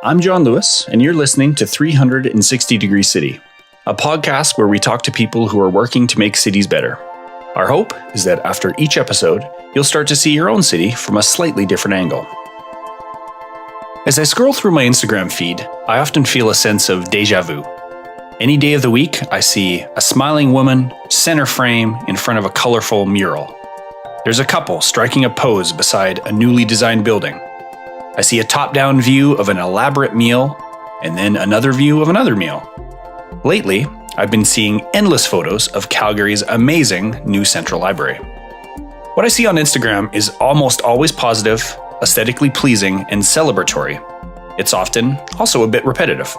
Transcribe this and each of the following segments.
I'm John Lewis, and you're listening to 360 Degree City, a podcast where we talk to people who are working to make cities better. Our hope is that after each episode, you'll start to see your own city from a slightly different angle. As I scroll through my Instagram feed, I often feel a sense of déjà vu. Any day of the week, I see a smiling woman, center frame, in front of a colorful mural. There's a couple striking a pose beside a newly designed building. I see a top-down view of an elaborate meal, and then another view of another meal. Lately, I've been seeing endless photos of Calgary's amazing new Central Library. What I see on Instagram is almost always positive, aesthetically pleasing, and celebratory. It's often also a bit repetitive.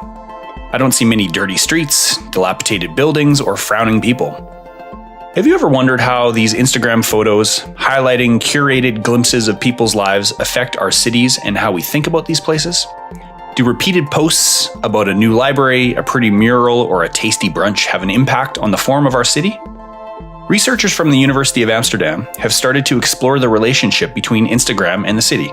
I don't see many dirty streets, dilapidated buildings, or frowning people. Have you ever wondered how these Instagram photos, highlighting curated glimpses of people's lives, affect our cities and how we think about these places? Do repeated posts about a new library, a pretty mural, or a tasty brunch have an impact on the form of our city? Researchers from the University of Amsterdam have started to explore the relationship between Instagram and the city.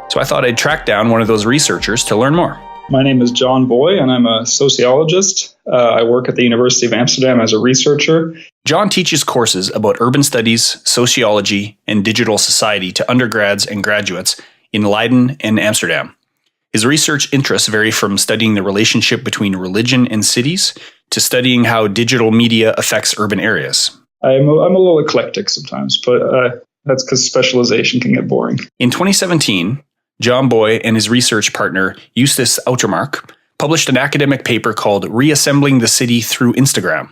So I thought I'd track down one of those researchers to learn more. My name is John Boy, and I'm a sociologist. I work at the University of Amsterdam as a researcher. John teaches courses about urban studies, sociology, and digital society to undergrads and graduates in Leiden and Amsterdam. His research interests vary from studying the relationship between religion and cities to studying how digital media affects urban areas. I'm a little eclectic sometimes, but that's because specialization can get boring. In 2017, John Boy and his research partner, Justus Uitermark, published an academic paper called Reassembling the City Through Instagram.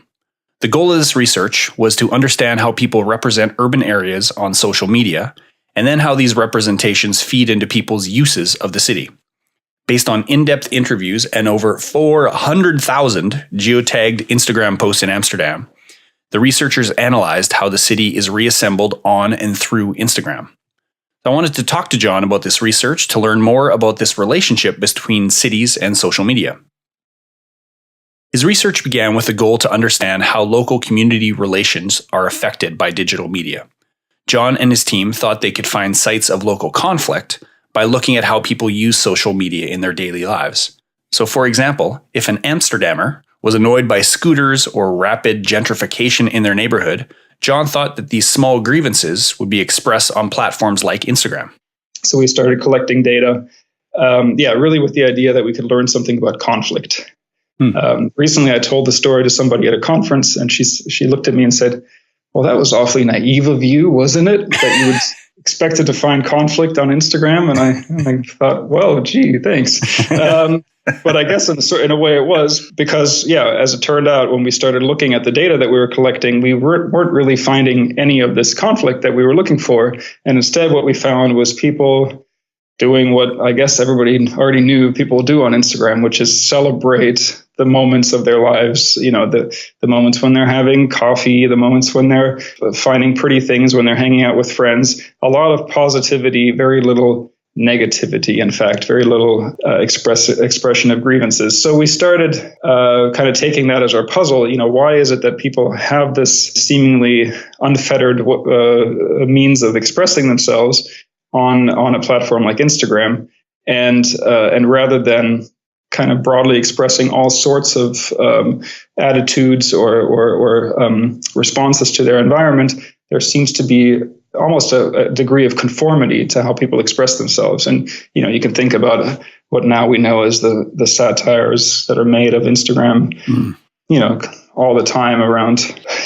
The goal of this research was to understand how people represent urban areas on social media, and then how these representations feed into people's uses of the city. Based on in-depth interviews and over 400,000 geotagged Instagram posts in Amsterdam, the researchers analyzed how the city is reassembled on and through Instagram. I wanted to talk to John about this research to learn more about this relationship between cities and social media. His research began with the goal to understand how local community relations are affected by digital media. John and his team thought they could find sites of local conflict by looking at how people use social media in their daily lives. So, for example, if an Amsterdammer was annoyed by scooters or rapid gentrification in their neighborhood, John thought that these small grievances would be expressed on platforms like Instagram. So we started collecting data, really with the idea that we could learn something about conflict. Recently, I told the story to somebody at a conference, and she looked at me and said, "Well, that was awfully naive of you, wasn't it? That you would expected to find conflict on Instagram." And I thought, well, gee, thanks. But I guess in a way it was because, as it turned out, when we started looking at the data that we were collecting, we weren't really finding any of this conflict that we were looking for. And instead, what we found was people doing what I guess everybody already knew people do on Instagram, which is celebrate the moments of their lives, the moments when they're having coffee, the moments when they're finding pretty things, when they're hanging out with friends. A lot of positivity, very little negativity, in fact, very little expression of grievances. So we started kind of taking that as our puzzle. Why is it that people have this seemingly unfettered means of expressing themselves on a platform like Instagram, and rather than kind of broadly expressing all sorts of attitudes or responses to their environment, there seems to be almost a degree of conformity to how people express themselves. And, you can think about what now we know as the satires that are made of Instagram, all the time around,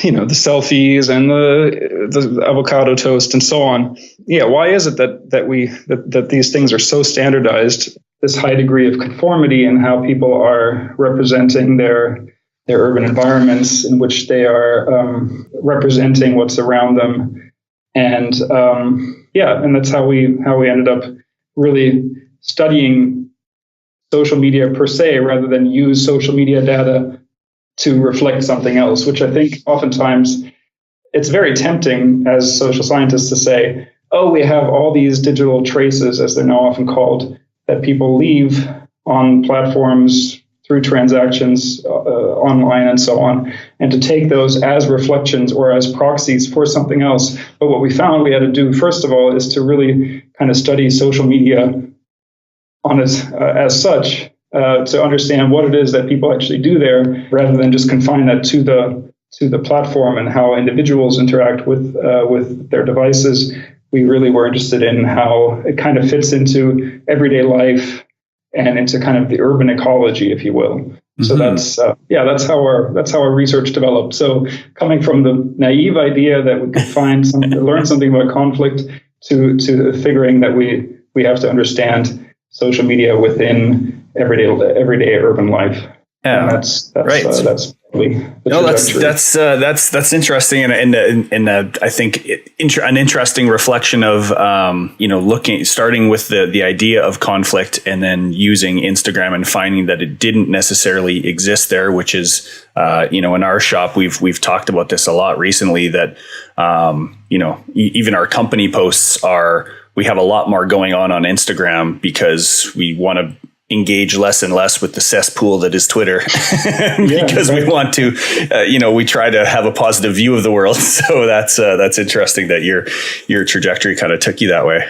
the selfies and the avocado toast and so on. Yeah. Why is it that these things are so standardized, this high degree of conformity in how people are representing their urban environments in which they are representing what's around them? And and that's how we ended up really studying social media per se, rather than use social media data to reflect something else, which I think oftentimes it's very tempting as social scientists to say, oh, we have all these digital traces, as they're now often called, that people leave on platforms through transactions online and so on, and to take those as reflections or as proxies for something else. But what we found we had to do, first of all, is to really kind of study social media on it as such, to understand what it is that people actually do there, rather than just confine that to the platform and how individuals interact with their devices. We really were interested in how it kind of fits into everyday life and into kind of the urban ecology, if you will. Mm-hmm. So that's how our research developed. So coming from the naive idea that we could learn something about conflict to figuring that we have to understand social media within everyday urban life. Yeah, and that's right. That's probably the trajectory. That's interesting, and I think an interesting reflection of starting with the idea of conflict and then using Instagram and finding that it didn't necessarily exist there, which is in our shop we've talked about this a lot recently, that even our company posts we have a lot more going on Instagram because we want to engage less and less with the cesspool that is Twitter because we want to, we try to have a positive view of the world. So that's interesting that your trajectory kind of took you that way.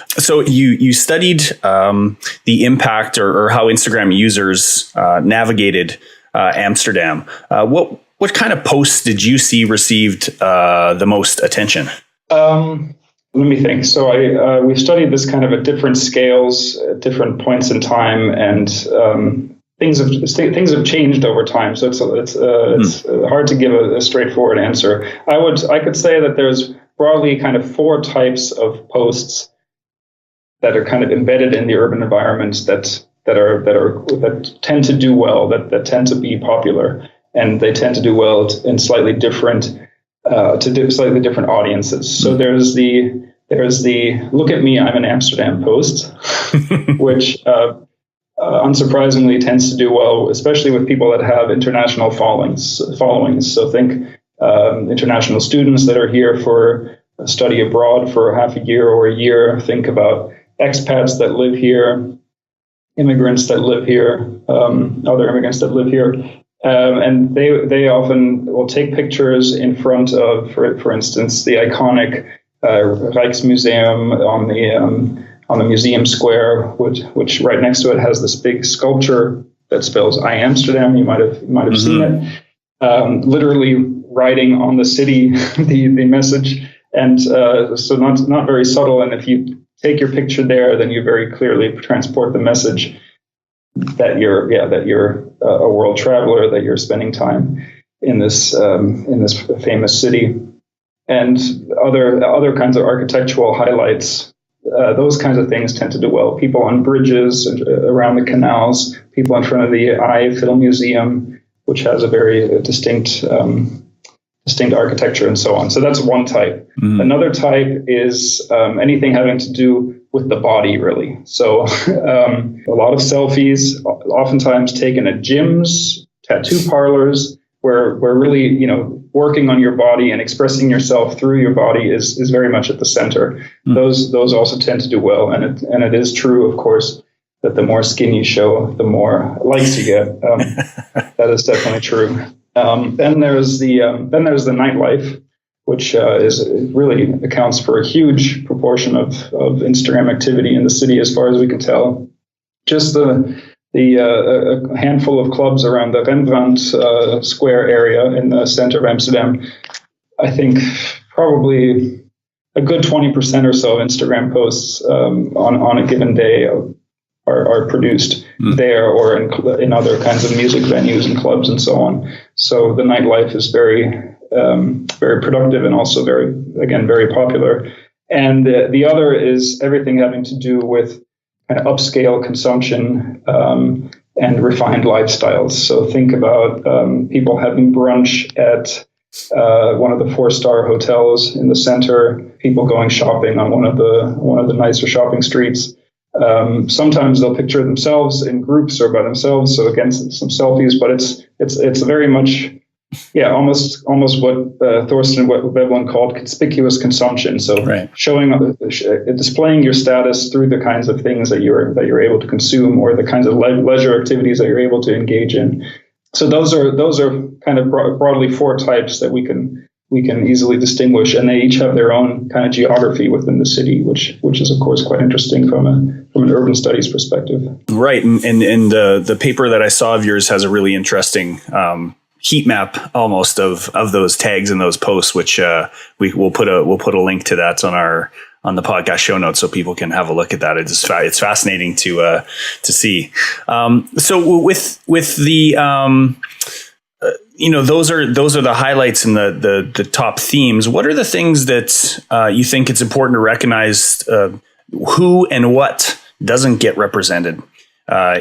So you studied the impact or how Instagram users navigated Amsterdam. What kind of posts did you see received the most attention? Let me think. So we've studied this kind of at different scales, at different points in time, and things have changed over time. So it's hard to give a straightforward answer. I could say that there's broadly kind of four types of posts that are kind of embedded in the urban environment that tend to do well, that tend to be popular, and they tend to do well in slightly different audiences. So there's the look at me, I'm in Amsterdam post, which unsurprisingly tends to do well, especially with people that have international followings. So think international students that are here for a study abroad for half a year or a year. Think about expats that live here, immigrants that live here, other immigrants that live here. And they often will take pictures in front of, for instance, the iconic Rijksmuseum on the museum square, which right next to it has this big sculpture that spells "I Amsterdam." You might have seen it, literally writing on the city the message, and so not very subtle. And if you take your picture there, then you very clearly transport the message that you're a world traveler, that you're spending time in this famous city. And other kinds of architectural highlights, those kinds of things tend to do well. People on bridges around the canals, people in front of the Eye Film Museum, which has a very distinct architecture, and so on. So that's one type. Mm-hmm. Another type is anything having to do with the body, really. So a lot of selfies, oftentimes taken at gyms, tattoo parlors, where really, working on your body and expressing yourself through your body is very much at the center. Mm. Those also tend to do well, and it is true, of course, that the more skin you show, the more likes you get. That is definitely true. Then there's the nightlife, which is really accounts for a huge proportion of Instagram activity in the city, as far as we can tell. Just a handful of clubs around the Rembrandt Square area in the center of Amsterdam. I think probably a good 20% or so of Instagram posts on a given day are produced there or in other kinds of music venues and clubs and so on. So the nightlife is very very productive and also very popular. And the other is everything having to do with kind of upscale consumption and refined lifestyles. So think about people having brunch at one of the 4-star hotels in the center, people going shopping on one of the nicer shopping streets. Sometimes they'll picture themselves in groups or by themselves. So again, some selfies, but it's very much, almost what Thorsten Veblen called conspicuous consumption. So right. Displaying your status through the kinds of things that you're able to consume, or the kinds of leisure activities that you're able to engage in. So those are kind of broadly 4 types that we can we can easily distinguish, and they each have their own kind of geography within the city, which is of course quite interesting from an urban studies perspective. Right, and the paper that I saw of yours has a really interesting heat map almost of those tags and those posts, which we'll put a link to that on the podcast show notes so people can have a look at that. It's fascinating to see. So with the those are the highlights and the top themes. What are the things that you think it's important to recognize? Who and what doesn't get represented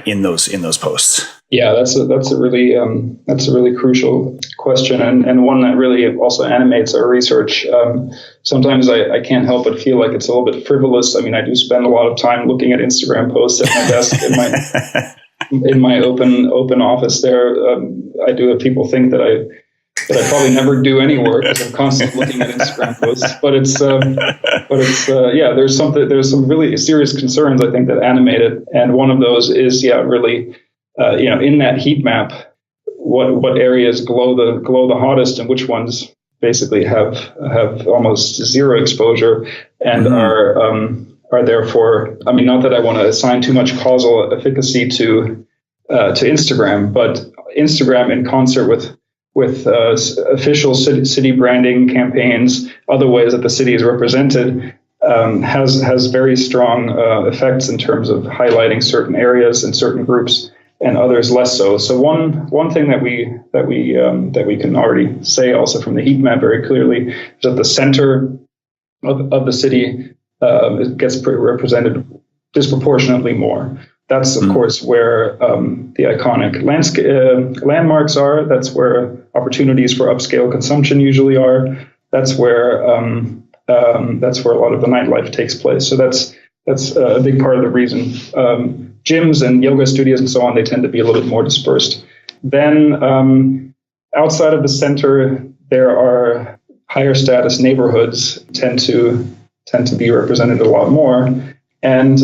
in those posts? Yeah, that's a really crucial question, and one that really also animates our research. Sometimes I can't help but feel like it's a little bit frivolous. I mean, I do spend a lot of time looking at Instagram posts at my desk in my open office there. I do have people think that I probably never do any work because I'm constantly looking at Instagram posts. But there's some really serious concerns I think that animate it, and one of those is really in that heat map, what areas glow the hottest and which ones basically have almost zero exposure and are therefore, I mean, not that I want to assign too much causal efficacy to Instagram, but Instagram in concert with official city branding campaigns, other ways that the city is represented, has very strong effects in terms of highlighting certain areas and certain groups, and others less so. So one thing that we can already say also from the heat map very clearly is that the center of the city it gets represented disproportionately more. That's of course where the iconic landmarks are. That's where opportunities for upscale consumption usually are. That's where a lot of the nightlife takes place. So that's a big part of the reason. Gyms and yoga studios and so on, they tend to be a little bit more dispersed. Then outside of the center, there are higher status neighborhoods tend to be represented a lot more. And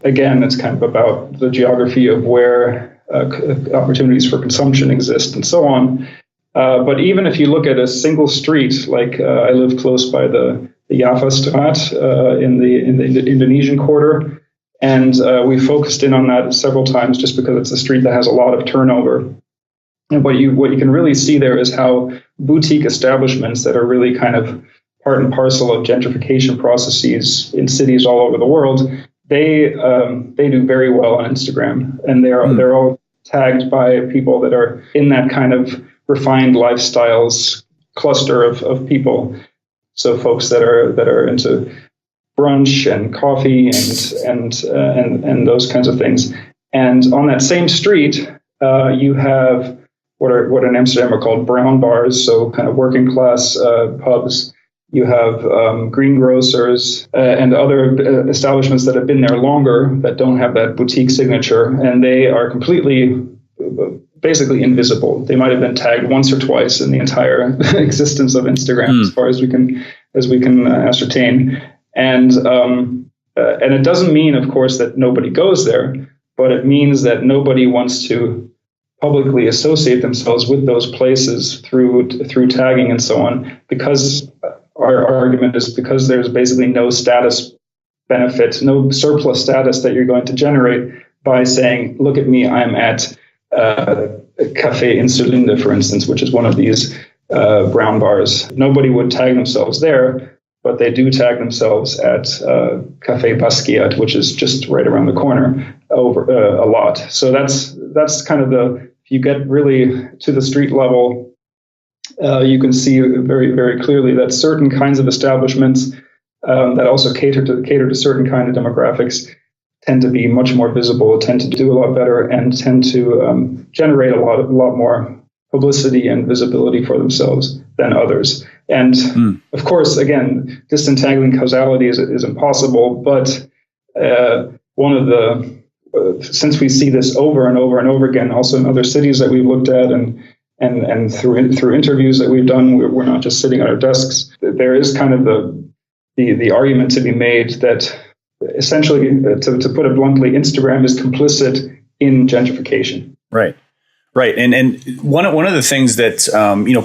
again, it's kind of about the geography of where opportunities for consumption exist and so on. But even if you look at a single street, like I live close by the Java Straat in the Indonesian quarter, and we focused in on that several times just because it's a street that has a lot of turnover. And what you can really see there is how boutique establishments that are really kind of part and parcel of gentrification processes in cities all over the world, they do very well on Instagram, and they're all tagged by people that are in that kind of refined lifestyles cluster of people. So folks that are into brunch and coffee and those kinds of things. And on that same street, you have what in Amsterdam are called brown bars, so kind of working class pubs. You have greengrocers and other establishments that have been there longer that don't have that boutique signature, and they are completely, basically invisible. They might have been tagged once or twice in the entire existence of Instagram, as far as we can ascertain. And it doesn't mean, of course, that nobody goes there, but it means that nobody wants to publicly associate themselves with those places through tagging and so on, because our argument is because there's basically no status benefit, no surplus status that you're going to generate by saying, look at me, I'm at Café Insulinde, for instance, which is one of these brown bars. Nobody would tag themselves there, but they do tag themselves at Café Basquiat, which is just right around the corner, over a lot. So that's kind of if you get really to the street level, you can see very, very clearly that certain kinds of establishments that also cater to certain kind of demographics tend to be much more visible, tend to do a lot better, and tend to generate a lot more publicity and visibility for themselves than others. And of course, again, disentangling causality is impossible. But one of since we see this over and over and over again, also in other cities that we've looked at, and through interviews that we've done, we're not just sitting at our desks. There is kind of the argument to be made that essentially, to put it bluntly, Instagram is complicit in gentrification. Right. Right. And one of the things that,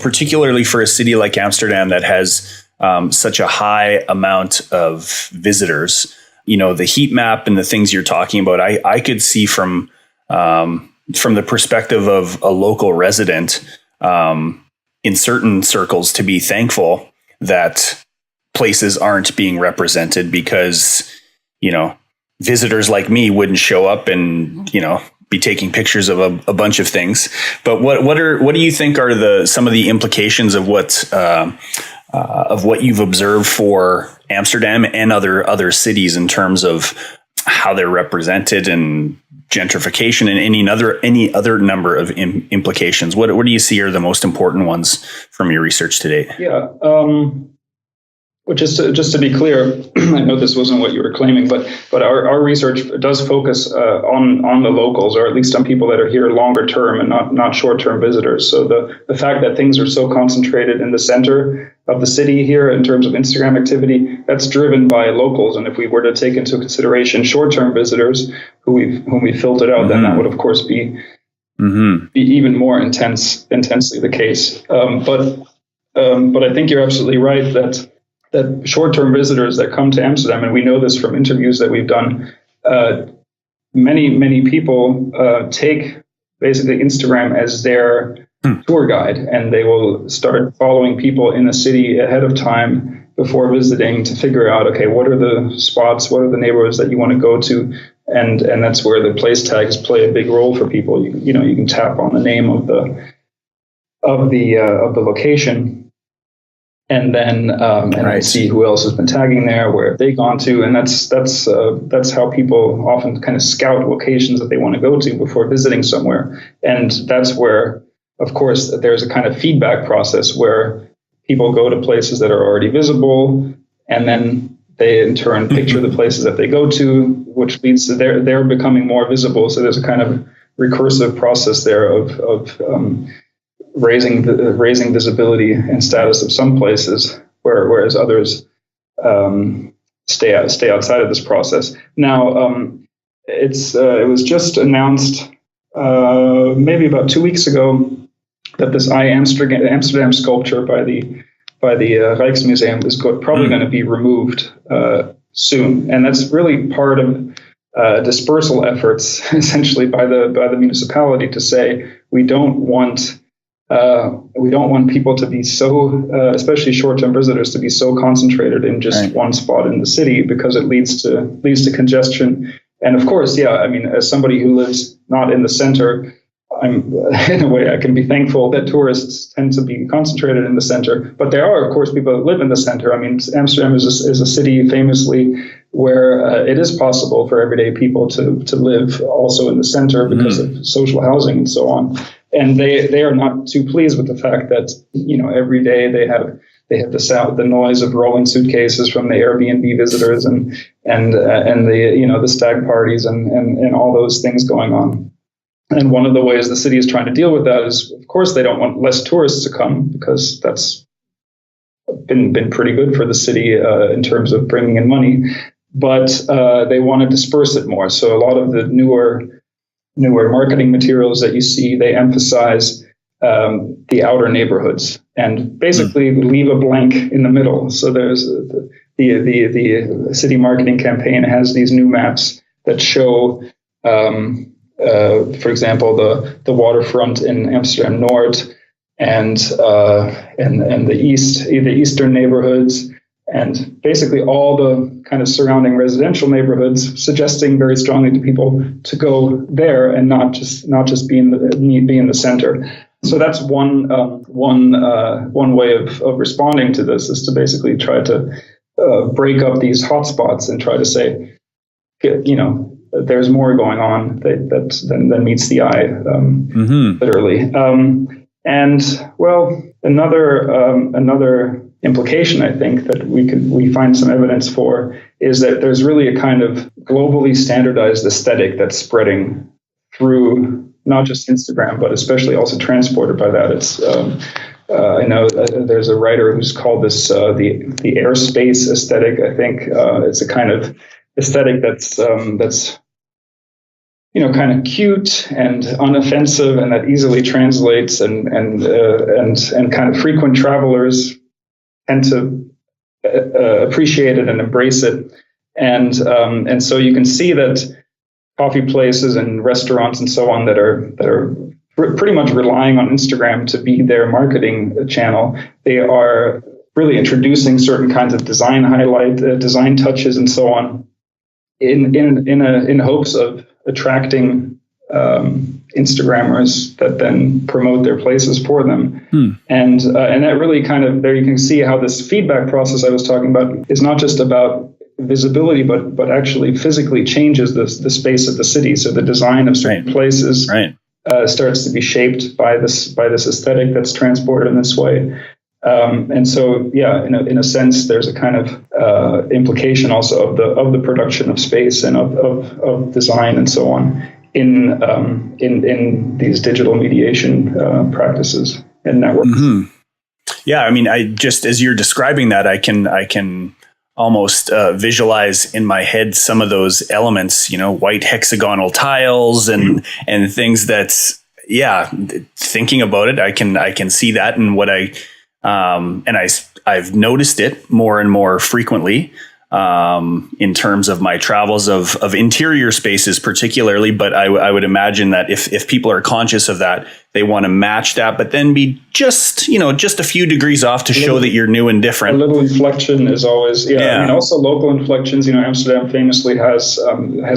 particularly for a city like Amsterdam that has such a high amount of visitors, the heat map and the things you're talking about, I could see from the perspective of a local resident in certain circles to be thankful that places aren't being represented because, visitors like me wouldn't show up and, be taking pictures of a bunch of things. But what do you think are some of the implications of what you've observed for Amsterdam and other cities in terms of how they're represented and gentrification and any other number of implications? What do you see are the most important ones from your research to date? Yeah. Well, just to be clear, I know this wasn't what you were claiming, but our research does focus on the locals, or at least on people that are here longer term and not short term visitors. So the fact that things are so concentrated in the center of the city here in terms of Instagram activity, that's driven by locals. And if we were to take into consideration short term visitors whom we filtered out, then that would of course be even more intensely the case. But I think you're absolutely right that short-term visitors that come to Amsterdam, and we know this from interviews that we've done, many people take basically Instagram as their tour guide, and they will start following people in the city ahead of time before visiting to figure out, okay, what are the spots, what are the neighborhoods that you want to go to, and that's where the place tags play a big role for people. You can tap on the name of the location. And then see who else has been tagging there, where have they gone to, and that's how people often kind of scout locations that they want to go to before visiting somewhere. And that's where, of course, there's a kind of feedback process where people go to places that are already visible, and then they in turn picture the places that they go to, which leads to they're becoming more visible. So there's a kind of recursive process there of raising visibility and status of some places, whereas others stay outside of this process. Now, it was just announced maybe about 2 weeks ago that this Amsterdam sculpture by the Rijksmuseum is probably going to be removed soon, and that's really part of dispersal efforts, essentially by the municipality, to say we don't want people to be so, especially short-term visitors, to be so concentrated in just one spot in the city, because it leads to congestion. And of course, as somebody who lives not in the center, in a way I can be thankful that tourists tend to be concentrated in the center. But there are, of course, people that live in the center. Amsterdam is a city famously where it is possible for everyday people to live also in the center because of social housing and so on. And they are not too pleased with the fact that, every day they have the noise of rolling suitcases from the Airbnb visitors and the stag parties and all those things going on. And one of the ways the city is trying to deal with that is, of course, they don't want less tourists to come, because that's been pretty good for the city in terms of bringing in money. But they want to disperse it more. So a lot of the newer marketing materials that you see, they emphasize the outer neighborhoods and basically leave a blank in the middle. So there's the city marketing campaign has these new maps that show, for example, the waterfront in Amsterdam North and the eastern neighborhoods, and basically all the kind of surrounding residential neighborhoods, suggesting very strongly to people to go there and not just be in the center. So that's one way of responding to this, is to basically try to break up these hotspots and try to say, there's more going on than meets the eye, literally. And well, another implication, I think, that we find some evidence for is that there's really a kind of globally standardized aesthetic that's spreading through not just Instagram, but especially also transported by that. It's I know there's a writer who's called this the airspace aesthetic. I think it's a kind of aesthetic that's kind of cute and unoffensive, and that easily translates, and kind of frequent travelers tend to appreciate it and embrace it. And so you can see that coffee places and restaurants and so on that are pretty much relying on Instagram to be their marketing channel. They are really introducing certain kinds of design design touches and so on in hopes of attracting Instagrammers that then promote their places for them. And that really kind of, there you can see how this feedback process I was talking about is not just about visibility, but actually physically changes the space of the city. So the design of certain places starts to be shaped by this aesthetic that's transported in this way. And so, in a sense, there's a kind of implication also of the production of space and of design and so on in these digital mediation practices and networks. Mm-hmm. Yeah, I mean, I just, as you're describing that, I can almost visualize in my head some of those elements, white hexagonal tiles and things that's, thinking about it, I can see that. And what I've noticed it more and more frequently in terms of my travels of interior spaces particularly. But I would imagine that if people are conscious of that, they want to match that, but then be just a few degrees off to show that you're new and different. A little inflection is always, I mean, also local inflections. Amsterdam famously has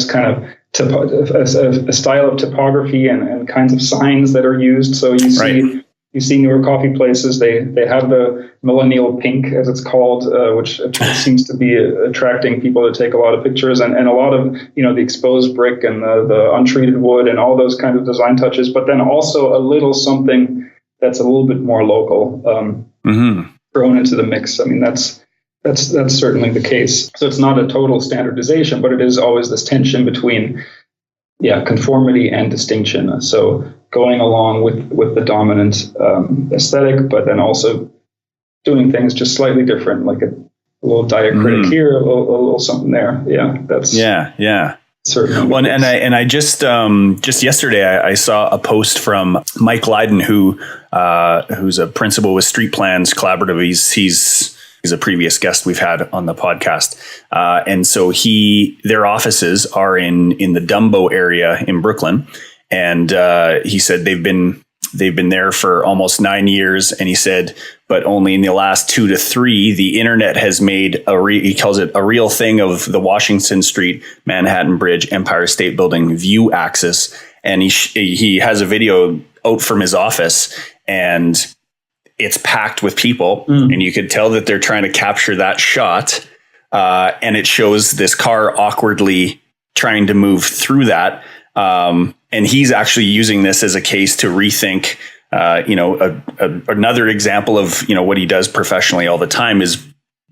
kind of a style of typography and kinds of signs that are used. So you see newer coffee places, they have the millennial pink, as it's called, which seems to be attracting people to take a lot of pictures, and a lot of, the exposed brick and the untreated wood and all those kinds of design touches, but then also a little something that's a little bit more local thrown into the mix. I mean, that's certainly the case. So it's not a total standardization, but it is always this tension between conformity and distinction. So going along with the dominant aesthetic, but then also doing things just slightly different, like a little diacritic here, a little something there. Certainly. Well, and I just yesterday I saw a post from Mike Lydon, who's a principal with Street Plans Collaborative. He's a previous guest we've had on the podcast. And so their offices are in the Dumbo area in Brooklyn. And he said they've been there for almost 9 years. And he said, but only in the last 2 to 3, the internet has made he calls it a real thing of the Washington Street, Manhattan Bridge, Empire State Building view axis. And he has a video out from his office, and it's packed with people, and you could tell that they're trying to capture that shot. And it shows this car awkwardly trying to move through that. And he's actually using this as a case to rethink, another example of, what he does professionally all the time is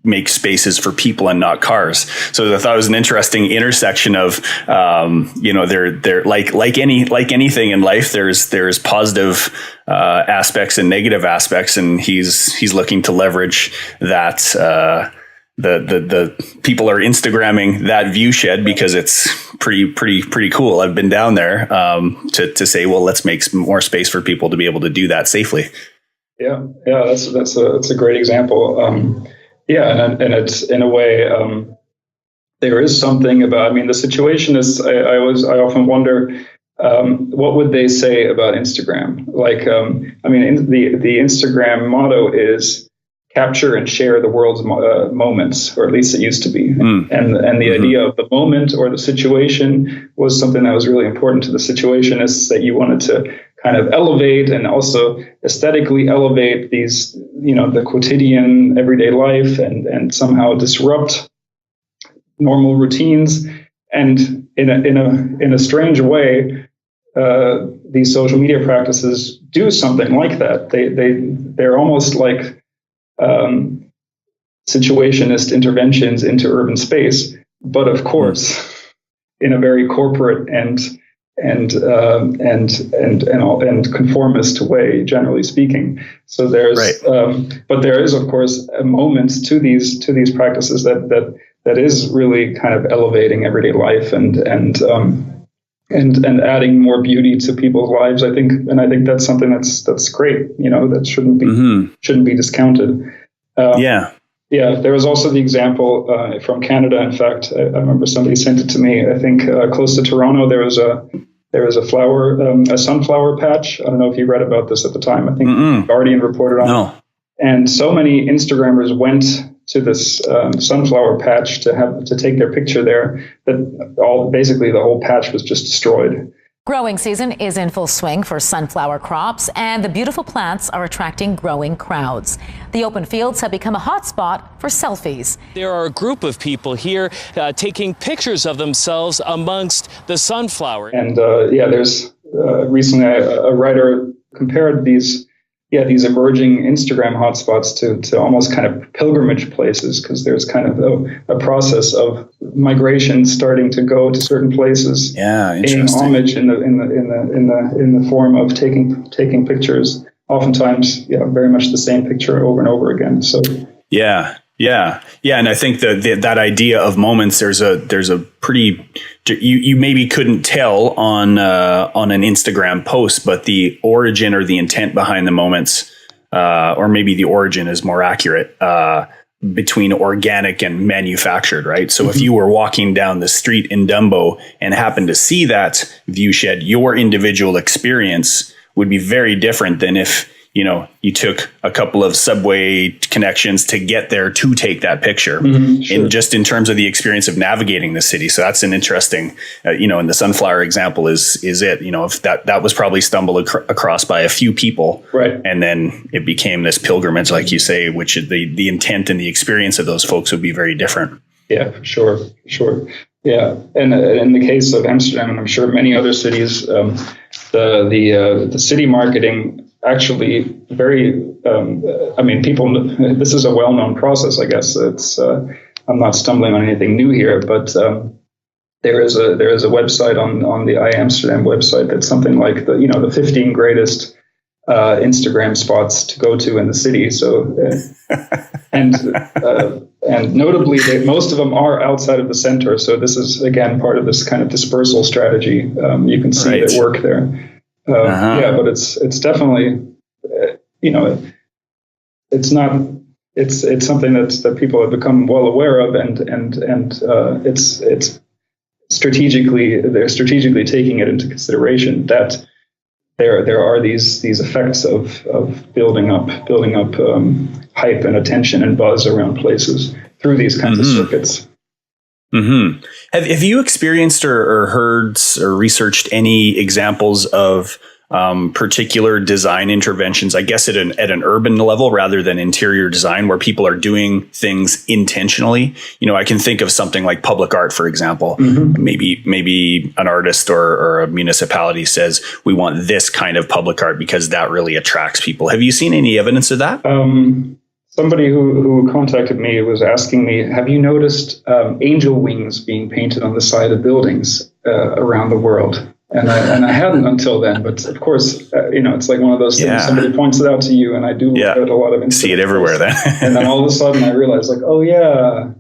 make spaces for people and not cars. So I thought it was an interesting intersection of, they're like anything in life, there's positive aspects and negative aspects, and he's looking to leverage that. The people are Instagramming that view shed because it's pretty cool. I've been down there to say, well, let's make more space for people to be able to do that safely. Yeah, that's a great example. And it's in a way, there is something about, I mean, the situation is, I often wonder, what would they say about Instagram? Like, the Instagram motto is capture and share the world's moments, or at least it used to be. And the idea of the moment or the situation was something that was really important to the situationists, that you wanted to kind of elevate and also aesthetically elevate these, the quotidian everyday life and somehow disrupt normal routines. And in a strange way, these social media practices do something like that. They're almost like situationist interventions into urban space, but of course, in a very corporate and conformist way, generally speaking. So there's, but there is, of course, moments to these practices that is really kind of elevating everyday life and and adding more beauty to people's lives. I think that's something that's great. That shouldn't be discounted. Yeah. Yeah, there was also the example from Canada. In fact, I remember somebody sent it to me. I think close to Toronto, there was a sunflower patch. I don't know if you read about this at the time. I think Guardian reported on it. And so many Instagrammers went to this sunflower patch to take their picture there that basically the whole patch was just destroyed. Growing season is in full swing for sunflower crops, and the beautiful plants are attracting growing crowds. The open fields have become a hotspot for selfies. There are a group of people here taking pictures of themselves amongst the sunflower. And there's recently a writer compared these emerging Instagram hotspots to almost kind of pilgrimage places, because there's kind of a process of migration starting to go to certain places. Yeah, paying homage in the form of taking pictures. Oftentimes, very much the same picture over and over again. So yeah, and I think that idea of moments, there's a pretty, you maybe couldn't tell on an Instagram post, but the origin or the intent behind the moments, or maybe the origin is more accurate, between organic and manufactured, right? So if you were walking down the street in Dumbo and happened to see that view shed, your individual experience would be very different than if you took a couple of subway connections to get there to take that picture. Sure. In terms of the experience of navigating the city. So that's an interesting, and the sunflower example is it, if that was probably stumbled across by a few people, right? And then it became this pilgrimage, like you say, which the intent and the experience of those folks would be very different. Yeah, for sure. Yeah. And in the case of Amsterdam, and I'm sure many other cities, the city marketing actually people, this is a well-known process, I guess. It's, I'm not stumbling on anything new here, but there is a website on the Amsterdam website that's something like the 15 greatest Instagram spots to go to in the city. So, and notably, most of them are outside of the center. So this is, again, part of this kind of dispersal strategy. You can see it at work there. Yeah, but it's definitely, it's something that people have become well aware of, and it's they're strategically taking it into consideration that there are these effects of building up hype and attention and buzz around places through these kinds of circuits. Have you experienced or heard or researched any examples of particular design interventions, I guess at an urban level rather than interior design, where people are doing things intentionally? I can think of something like public art, for example. Maybe an artist or a municipality says, we want this kind of public art because that really attracts people. Have you seen any evidence of that? Somebody who contacted me was asking me, have you noticed angel wings being painted on the side of buildings around the world? And I hadn't until then, but of course, it's like one of those things. Somebody points it out to you, and I do look at a lot of see it everywhere then. And then all of a sudden I realized, like, oh yeah.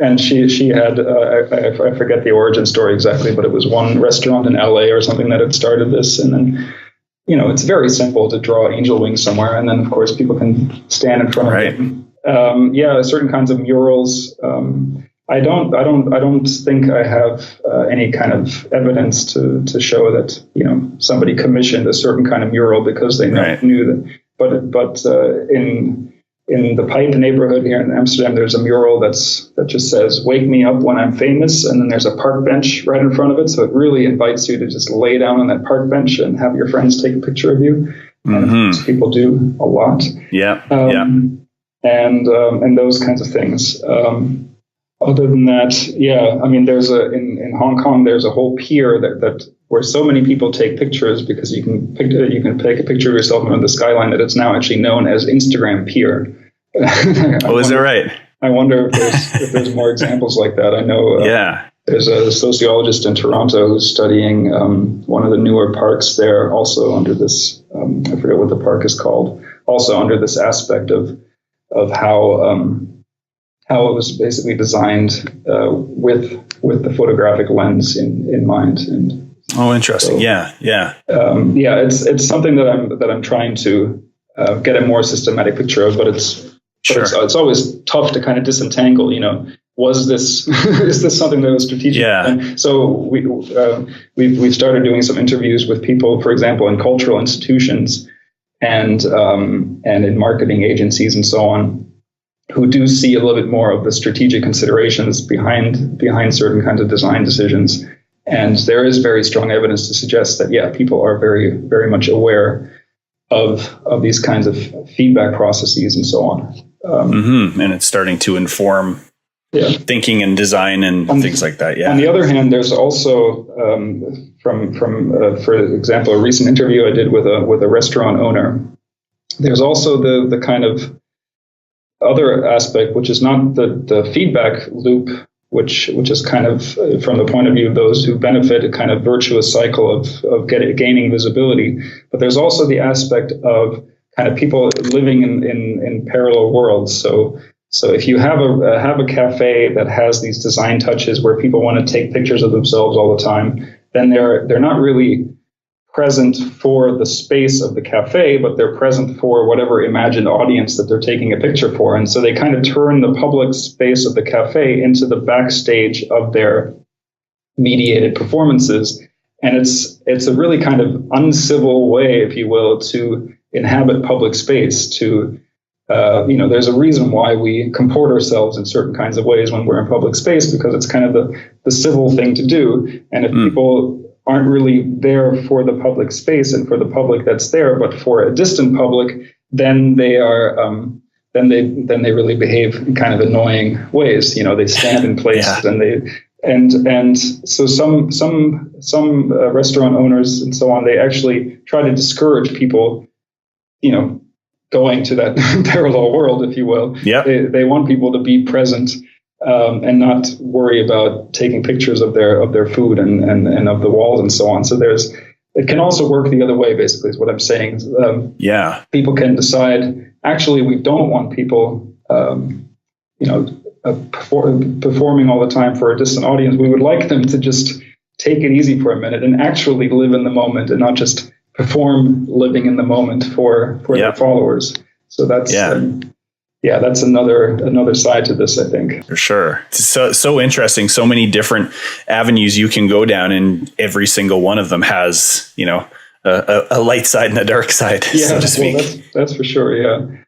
And she had, I forget the origin story exactly, but it was one restaurant in LA or something that had started this. And then, it's very simple to draw angel wings somewhere. And then of course people can stand in front of them. Certain kinds of murals. I don't think I have any kind of evidence to show that somebody commissioned a certain kind of mural because they knew that. But in the Pipe neighborhood here in Amsterdam, there's a mural that just says "Wake me up when I'm famous," and then there's a park bench right in front of it. So it really invites you to just lay down on that park bench and have your friends take a picture of you. And people do a lot. And those kinds of things. Other than that, there's in Hong Kong, there's a whole pier that where so many people take pictures because you can take a picture of yourself on the skyline that it's now actually known as Instagram Pier. Is that right? I wonder if there's more examples like that. I know there's a sociologist in Toronto who's studying one of the newer parks there, also under this, I forget what the park is called, also under this aspect of how it was basically designed with the photographic lens in mind. And Oh, interesting. So, yeah. It's something that I'm trying to get a more systematic picture of, but it's always tough to kind of disentangle. Was this is this something that was strategic? Yeah. And so we've started doing some interviews with people, for example, in cultural institutions and in marketing agencies and so on, who do see a little bit more of the strategic considerations behind certain kinds of design decisions. And there is very strong evidence to suggest that, people are very, very much aware of these kinds of feedback processes and so on. And it's starting to inform thinking and design and things like that. Yeah. On the other hand, there's also, from for example, a recent interview I did with a restaurant owner. There's also the kind of other aspect, which is not the feedback loop, which is kind of, from the point of view of those who benefit, a kind of virtuous cycle of gaining visibility. But there's also the aspect of kind of people living in parallel worlds. So if you have a cafe that has these design touches where people want to take pictures of themselves all the time, then they're not really present for the space of the cafe, but they're present for whatever imagined audience that they're taking a picture for. And so they kind of turn the public space of the cafe into the backstage of their mediated performances. And it's a really kind of uncivil way, if you will, to inhabit public space. There's a reason why we comport ourselves in certain kinds of ways when we're in public space, because it's kind of the civil thing to do. And if people aren't really there for the public space and for the public that's there, but for a distant public, then they are then they really behave in kind of annoying ways. They stand in places and so some restaurant owners and so on, they actually try to discourage people, going to that parallel world, if you will. Yeah. They want people to be present. And not worry about taking pictures of their food and of the walls and so on. So it can also work the other way, basically, is what I'm saying. People can decide, actually, we don't want people, performing all the time for a distant audience. We would like them to just take it easy for a minute and actually live in the moment and not just perform living in the moment for their followers. So that's that's another side to this, I think. For sure. It's so interesting. So many different avenues you can go down, and every single one of them has, a light side and a dark side, so to speak. Well, that's for sure. I'm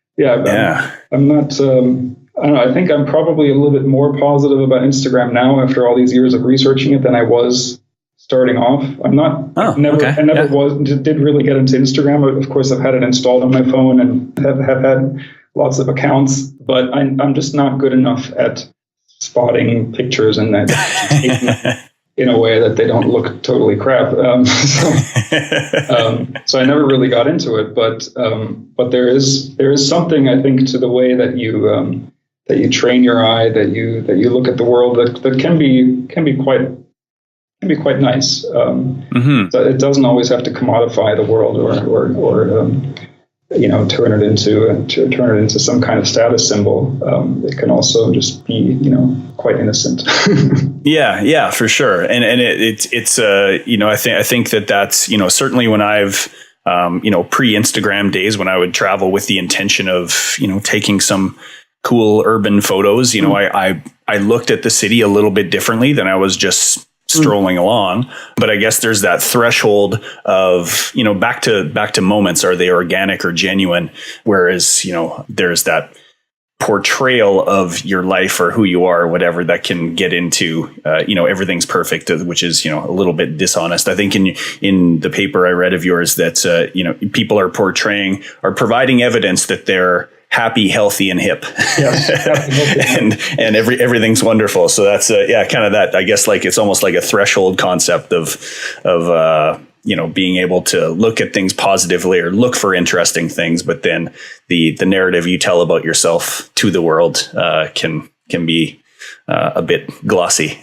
not. I don't know. I think I'm probably a little bit more positive about Instagram now after all these years of researching it than I was starting off. I'm not. I never did really get into Instagram. Of course, I've had it installed on my phone and have had lots of accounts, but I'm just not good enough at spotting pictures and taking in a way that they don't look totally crap. So I never really got into it, but there is something, I think, to the way that you train your eye, that you look at the world that can be quite nice. So it doesn't always have to commodify the world or turn it into some kind of status symbol. It can also just be, quite innocent. Yeah, for sure. And it's I think that's, certainly when I've, pre-Instagram days, when I would travel with the intention of, taking some cool urban photos, I looked at the city a little bit differently than I was just strolling along. But I guess there's that threshold of, back to moments. Are they organic or genuine? Whereas, there's that portrayal of your life or who you are or whatever that can get into, everything's perfect, which is, a little bit dishonest. I think in the paper I read of yours that, people are providing evidence that they're happy, healthy, and hip. Yes, and everything's wonderful. So that's kind of that. I guess it's almost like a threshold concept of being able to look at things positively or look for interesting things, but then the narrative you tell about yourself to the world can be a bit glossy.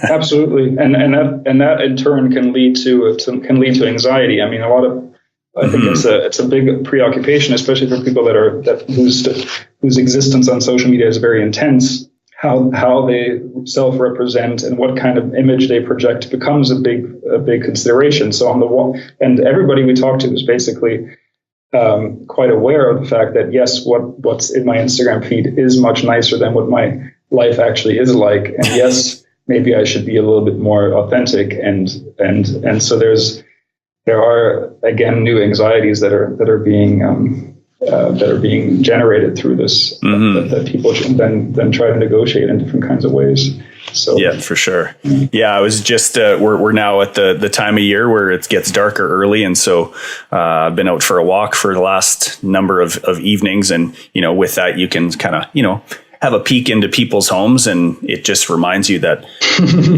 Absolutely, and that in turn can lead to anxiety. I mean, I think it's a big preoccupation, especially for people whose existence on social media is very intense. how they self-represent and what kind of image they project becomes a big consideration. So on the one, and everybody we talk to is basically quite aware of the fact that yes, what's in my Instagram feed is much nicer than what my life actually is like, and yes, maybe I should be a little bit more authentic, and so there are again new anxieties that are being generated through this, that people then try to negotiate in different kinds of ways. So yeah, for sure. Yeah, I was just we're now at the time of year where it gets darker early, and so I've been out for a walk for the last number of evenings, and with that you can kind of have a peek into people's homes, and it just reminds you that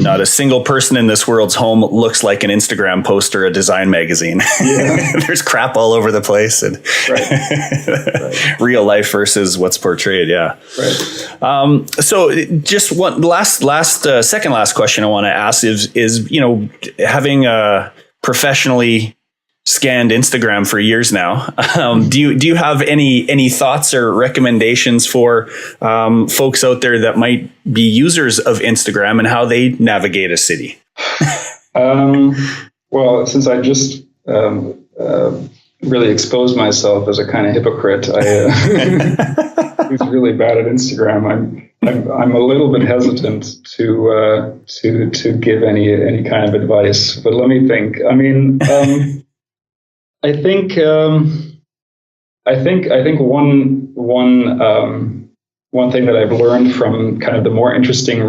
not a single person in this world's home looks like an Instagram post or a design magazine. Yeah. There's crap all over the place, and right. Real life versus what's portrayed. Yeah. Right. So just one second last question I want to ask is having a professionally scanned Instagram for years now. Do you have any thoughts or recommendations for folks out there that might be users of Instagram and how they navigate a city? Well, since I just really exposed myself as a kind of hypocrite, who's really bad at Instagram, I'm a little bit hesitant to give any kind of advice. But let me think. I mean. I think one thing that I've learned from kind of the more interesting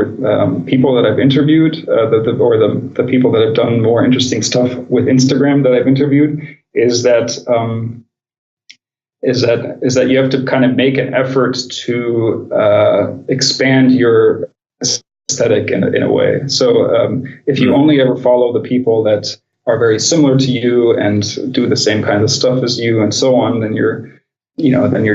people that I've interviewed, the people that have done more interesting stuff with Instagram that I've interviewed, is that you have to kind of make an effort to expand your aesthetic in a way. So if you only ever follow the people that are very similar to you and do the same kind of stuff as you and so on, then you're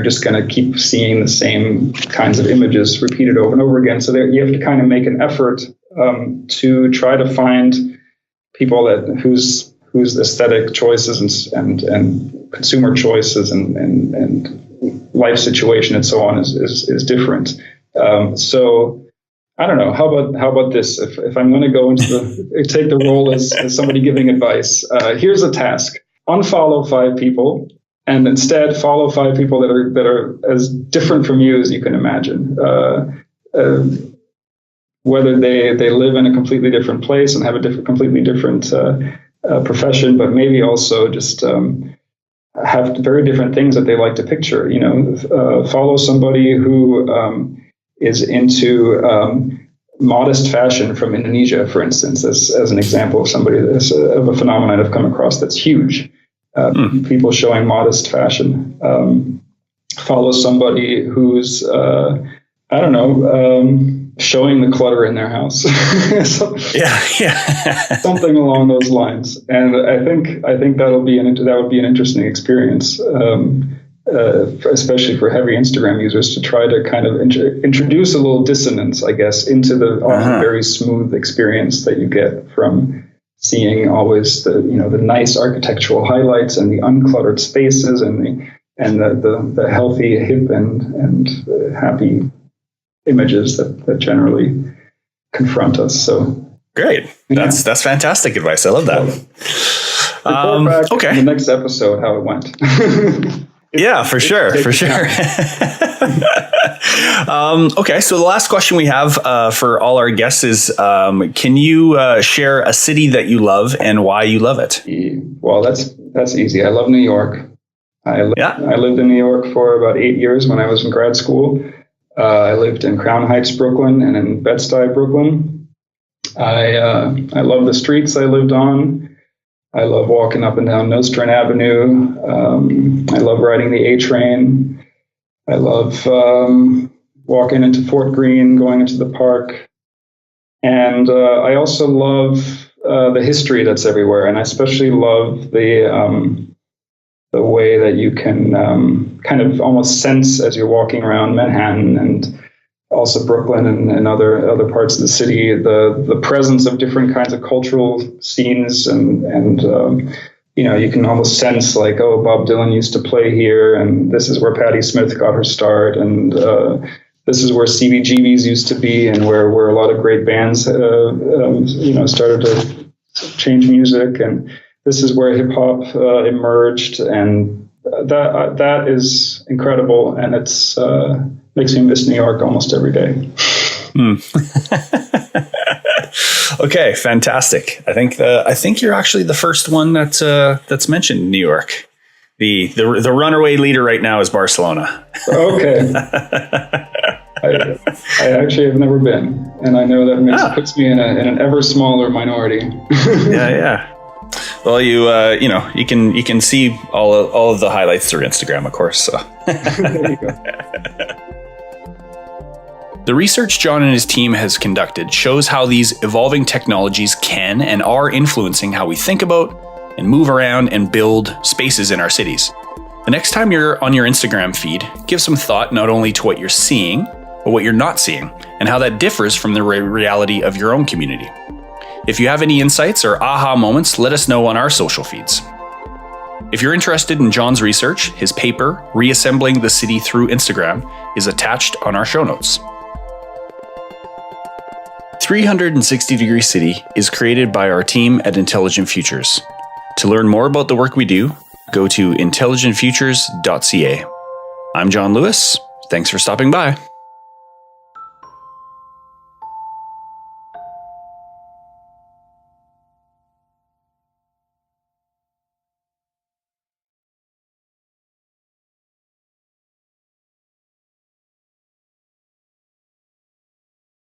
just going to keep seeing the same kinds of images repeated over and over again. So you have to kind of make an effort to try to find people whose aesthetic choices and consumer choices and life situation and so on is different. So I don't know. How about this? If I'm going to go take the role as somebody giving advice, here's a task: unfollow 5 people, and instead follow 5 people that are as different from you as you can imagine. Whether they live in a completely different place and have a completely different profession, but maybe also just have very different things that they like to picture. Follow somebody who is into modest fashion from Indonesia, for instance, as an example of of a phenomenon I've come across that's huge. People showing modest fashion. Follow somebody who's, showing the clutter in their house. Something along those lines. And I think that would be an interesting experience. Especially for heavy Instagram users, to try to kind of introduce a little dissonance, I guess, into the often very smooth experience that you get from seeing always the nice architectural highlights and the uncluttered spaces and the healthy, hip and happy images that generally confront us. So great, that's fantastic advice. I love that. Okay, in the next episode, how it went. Yeah, for sure. Okay, so the last question we have for all our guests is, can you share a city that you love and why you love it? Well, that's easy. I love New York. I lived in New York for about 8 years when I was in grad school. I lived in Crown Heights, Brooklyn, and in Bed-Stuy, Brooklyn. I love the streets I lived on. I love walking up and down Nostrand Avenue. I love riding the A train. I love walking into Fort Greene, going into the park. And I also love the history that's everywhere. And I especially love the way that you can kind of almost sense as you're walking around Manhattan and also Brooklyn and other parts of the city, the presence of different kinds of cultural scenes and you can almost sense like, oh, Bob Dylan used to play here, and this is where Patti Smith got her start, and This is where CBGBs used to be, and where a lot of great bands, started to change music. And this is where hip hop emerged, and that is incredible. And it's makes me miss New York almost every day. Okay, fantastic. I think you're actually the first one that's mentioned New York. The runaway leader right now is Barcelona. Okay. I actually have never been, and I know that puts me in an ever smaller minority. Yeah. Well, you can see all of the highlights through Instagram, of course. So. There you go. The research John and his team has conducted shows how these evolving technologies can and are influencing how we think about and move around and build spaces in our cities. The next time you're on your Instagram feed, give some thought not only to what you're seeing, but what you're not seeing, and how that differs from the reality of your own community. If you have any insights or aha moments, let us know on our social feeds. If you're interested in John's research, his paper, Reassembling the City Through Instagram, is attached on our show notes. 360 Degree City is created by our team at Intelligent Futures. To learn more about the work we do, go to intelligentfutures.ca. I'm John Lewis. Thanks for stopping by.